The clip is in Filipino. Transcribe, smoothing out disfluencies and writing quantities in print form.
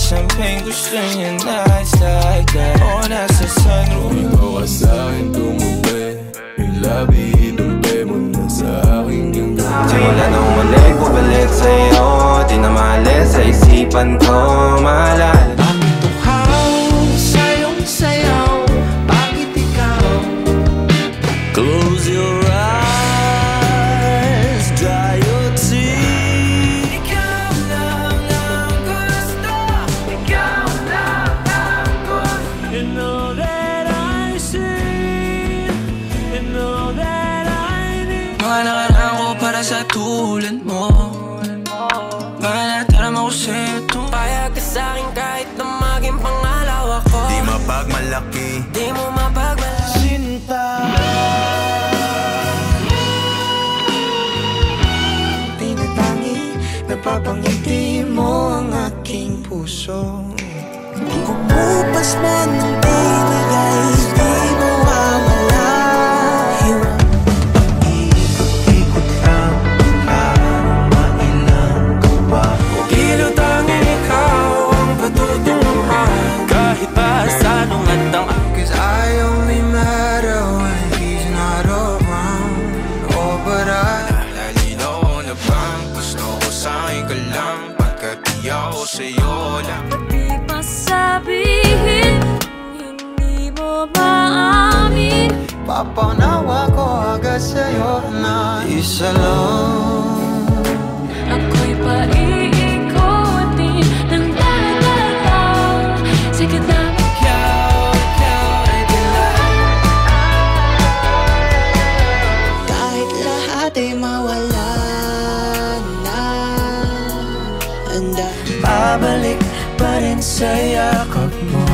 champagne, gusto niya nights like that. O nasa sunroom. Ikaw ka sa'kin tumubi, yung labi idumpe mo na sa'king ganda. Tila nang malik, bumalik sa'yo, di na malis sa isipan ko, maalala. Bakit tuhaw sa'yong sayaw, bakit ikaw? Close your eyes, dry your tears. Ikaw lang ang gusto, ikaw lang ang gusto. You know that I see, you know that I need. Mga nakaraan ko para sa tulad mo, mga natarama ko sa'yo to. Payag ka sa'kin kahit na maging pangalawa ko. Di mapagmalaki, Di mo mapagmalaki. Sinta, tinatangi, napapangiti mo ang aking puso. Kumupas man ng tinig ay di mawawala. Ikot-ikot lang, parang mailang ka ba? Ilutangin ikaw ang patutunguhan, kahit pa sa anong handang. Cause I only matter when he's not around. Oh, but lalinaw na bang gusto ko sa'yo ka lang, pagkat di ako sa'yo lang. Di masabihin kung hindi mo maamin. Papanawa ko agad sa'yo na isa lang. Ako'y paiikotin ng dala-dala sa kadami. Ikaw ay delight. Kahit lahat ay mawala na, handa Babalik pa rin sa yakap mo.